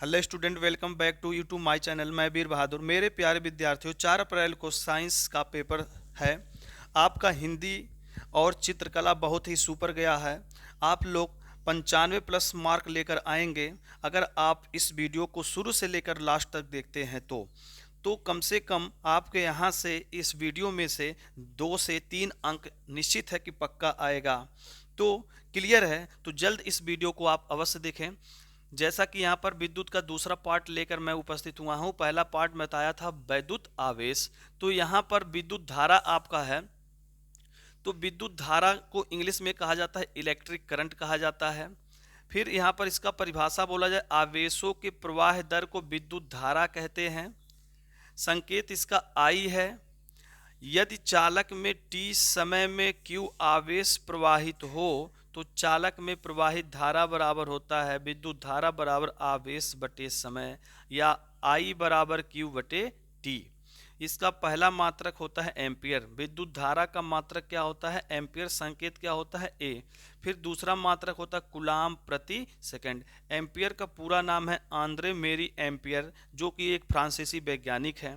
Hello student, welcome back to you to my channel. मैं वीर बहादुर। मेरे प्यारे विद्यार्थियों, 4 अप्रैल को साइंस का पेपर है। आपका हिंदी और चित्रकला बहुत ही सुपर गया है। आप लोग 95 प्लस मार्क लेकर आएंगे अगर आप इस वीडियो को शुरू से लेकर लास्ट तक देखते हैं तो कम से कम आपके यहाँ से इस वीडियो में से 2 से 3 अंक निश्चित है कि पक्का आएगा। तो क्लियर है, तो जल्द इस वीडियो को आप अवश्य देखें। जैसा कि यहाँ पर विद्युत का दूसरा पार्ट लेकर मैं उपस्थित हुआ हूँ। पहला पार्ट में बताया था वैद्युत आवेश, तो यहाँ पर विद्युत धारा आपका है। तो विद्युत धारा को इंग्लिश में कहा जाता है इलेक्ट्रिक करंट कहा जाता है। फिर यहाँ पर इसका परिभाषा बोला जाए, आवेशों के प्रवाह दर को विद्युत धारा कहते हैं। संकेत इसका आई है। यदि चालक में t समय में q आवेश प्रवाहित हो तो चालक में प्रवाहित धारा बराबर होता है विद्युत धारा बराबर आवेश बटे समय, या I बराबर q बटे t। इसका पहला मात्रक होता है एम्पियर। विद्युत धारा का मात्रक क्या होता है? एम्पियर। संकेत क्या होता है? A। फिर दूसरा मात्रक होता है कूलाम प्रति सेकंड। एम्पियर का पूरा नाम है आंद्रे मेरी एम्पियर, जो कि एक फ्रांसीसी वैज्ञानिक है।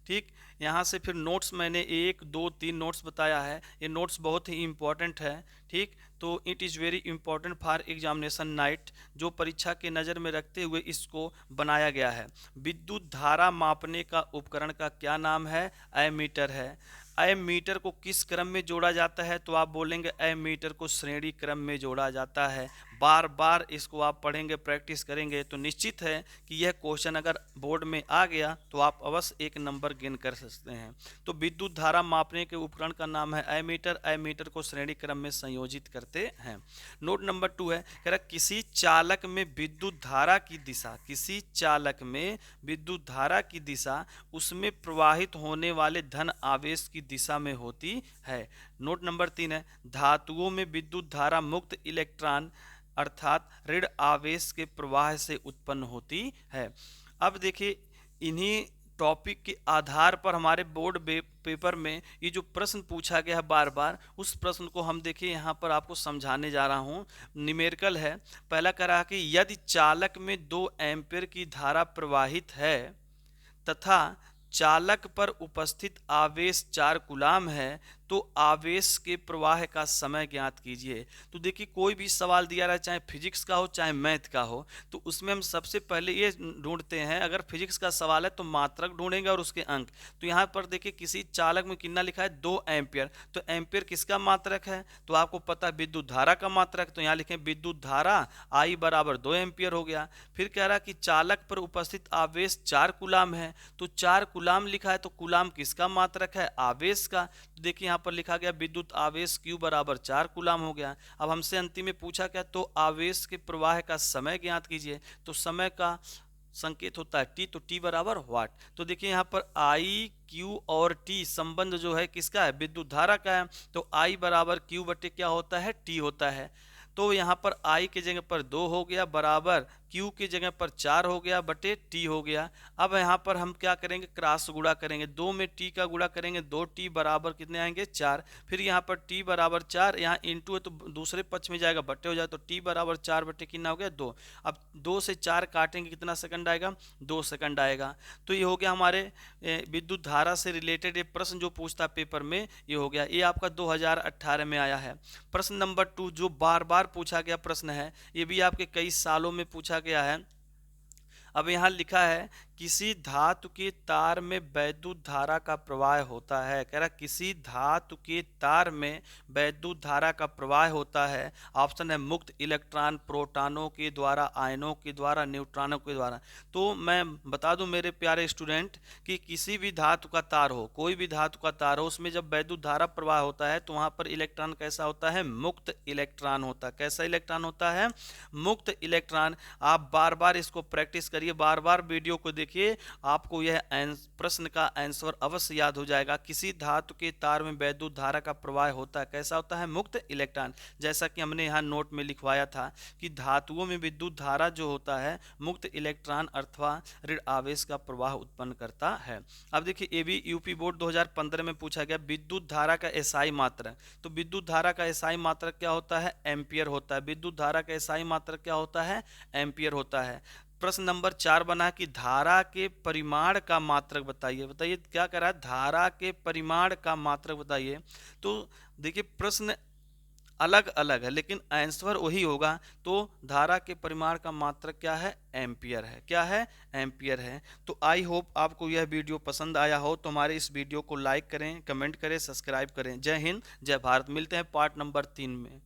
ठीक, यहाँ से फिर नोट्स मैंने 1 2 3 नोट्स बताया है। ये नोट्स बहुत ही इम्पोर्टेंट है। ठीक, तो it is very important for examination night, जो परीक्षा के नज़र में रखते हुए इसको बनाया गया है। विद्युत धारा मापने का उपकरण का क्या नाम है? एमीटर है। एमीटर को किस क्रम में जोड़ा जाता है? तो आप बोलेंगे एमीटर को श्रेणी क्रम में जोड़ा जाता है। बार बार इसको आप पढ़ेंगे, प्रैक्टिस करेंगे तो निश्चित है कि यह क्वेश्चन अगर बोर्ड में आ गया तो आप अवश्य 1 नंबर गेन कर सकते हैं। तो विद्युत धारा मापने के उपकरण का नाम है एमीटर। एमीटर को श्रेणी क्रम में संयोजित करते हैं। नोट नंबर 2 है, कह रहा किसी चालक में विद्युत धारा की दिशा, किसी चालक में विद्युत धारा की दिशा उसमें प्रवाहित होने वाले धन आवेश की दिशा में होती है। नोट नंबर 3 है, धातुओं में विद्युत धारा मुक्त इलेक्ट्रॉन अर्थात ऋण आवेश के प्रवाह से उत्पन्न होती है। अब देखिए, इन्हीं टॉपिक के आधार पर हमारे बोर्ड पेपर में ये जो प्रश्न पूछा गया है बार बार, उस प्रश्न को हम देखिए यहाँ पर आपको समझाने जा रहा हूँ। न्यूमेरिकल है। पहला कह रहा है कि यदि चालक में 2 एम्पीयर की धारा प्रवाहित है तथा चालक पर उपस्थित आवेश 4 कूलाम है तो आवेश के प्रवाह का समय ज्ञात कीजिए। तो देखिए, कोई भी सवाल दिया रहा है, चाहे फिजिक्स का हो चाहे मैथ का हो, तो उसमें हम सबसे पहले ये ढूंढते हैं, अगर फिजिक्स का सवाल है तो मात्रक ढूंढेंगे और उसके अंक। तो यहाँ पर देखिए, किसी चालक में कितना लिखा है? 2 एम्पियर। तो एम्पियर किसका मात्रक है? तो आपको पता है विद्युत धारा का मात्रक। तो यहाँ लिखें विद्युत धारा I बराबर 2 एम्पियर हो गया। फिर कह रहा कि चालक पर उपस्थित आवेश 4 कूलाम है, तो 4 कूलाम लिखा है, तो कूलाम किसका मात्रक है? आवेश का। तो देखिए यहाँ पर लिखा गया विद्युत आवेश Q बराबर 4 कूलाम हो गया। अब हमसे अंतिम में पूछा क्या? तो आवेश के प्रवाह का समय ज्ञात कीजिए। तो समय का संकेत होता है T, तो T बराबर वाट। तो देखिए यहाँ पर I, Q और T संबंध जो है किसका है? विद्युत धारा का है। तो I बराबर Q बटे क्या होता है? T होता है। तो यहाँ पर I के जगह पर 2 हो गया बराबर Q की जगह पर 4 हो गया बटे T हो गया। अब यहाँ पर हम क्या करेंगे? क्रॉस गुणा करेंगे। 2 में T का गुणा करेंगे, 2T बराबर कितने आएंगे? 4। फिर यहाँ पर T बराबर 4, यहाँ इंटू है तो दूसरे पक्ष में जाएगा, बटे हो जाए, तो T बराबर 4 बटे कितना हो गया? 2। अब 2 से 4 काटेंगे, कितना सेकंड आएगा? 2 सेकंड आएगा। तो ये हो गया हमारे विद्युत धारा से रिलेटेड ये प्रश्न जो पूछता पेपर में, ये हो गया। ये आपका 2018 में आया है। प्रश्न नंबर 2 जो बार बार पूछा गया प्रश्न है, ये भी आपके कई सालों में पूछा गया है। अब यहाँ लिखा है किसी धातु के तार में वैद्युत धारा का प्रवाह होता है। कह रहा किसी धातु के तार में वैद्युत धारा का प्रवाह होता है। ऑप्शन है मुक्त इलेक्ट्रॉन, प्रोटॉनों के द्वारा, आयनों के द्वारा, न्यूट्रॉनों के द्वारा। तो मैं बता दूं मेरे प्यारे स्टूडेंट कि किसी भी धातु का तार हो, कोई भी धातु का तार हो, उसमें जब वैद्युत धारा प्रवाह होता है तो वहाँ पर इलेक्ट्रॉन कैसा होता है? मुक्त इलेक्ट्रॉन होता है। कैसा इलेक्ट्रॉन होता है? मुक्त इलेक्ट्रॉन। आप बार बार इसको प्रैक्टिस करिए, बार बार वीडियो को देखिए, आपको यह प्रश्न का आंसर अवश्य याद हो जाएगा। किसी धातु के तार में वैद्युत धारा का प्रवाह होता है, कैसा होता है? मुक्त इलेक्ट्रॉन। जैसा कि हमने यहाँ नोट में लिखवाया था कि धातुओं में विद्युत धारा जो होता है मुक्त इलेक्ट्रॉन अथवा ऋण आवेश का प्रवाह उत्पन्न करता है। अब देखिए, ये भी यूपी बोर्ड 2015 में पूछा गया विद्युत धारा का एसआई मात्रक। तो विद्युत धारा का एसआई मात्रक क्या होता है? एम्पियर होता है। विद्युत धारा का एसआई मात्रक क्या होता है? एम्पियर होता है। प्रश्न नंबर 4 बना कि धारा के परिमाण का मात्रक बताइए। बताइए क्या कह रहा है, धारा के परिमाण का मात्रक बताइए। तो देखिए प्रश्न अलग अलग है लेकिन आंसर वही होगा। तो धारा के परिमाण का मात्रक क्या है, एम्पियर है। क्या है, एम्पियर है। तो आई होप आपको यह वीडियो पसंद आया हो। तो हमारे इस वीडियो को लाइक करें, कमेंट करें, सब्सक्राइब करें। जय हिंद, जय भारत। मिलते हैं पार्ट नंबर 3 में।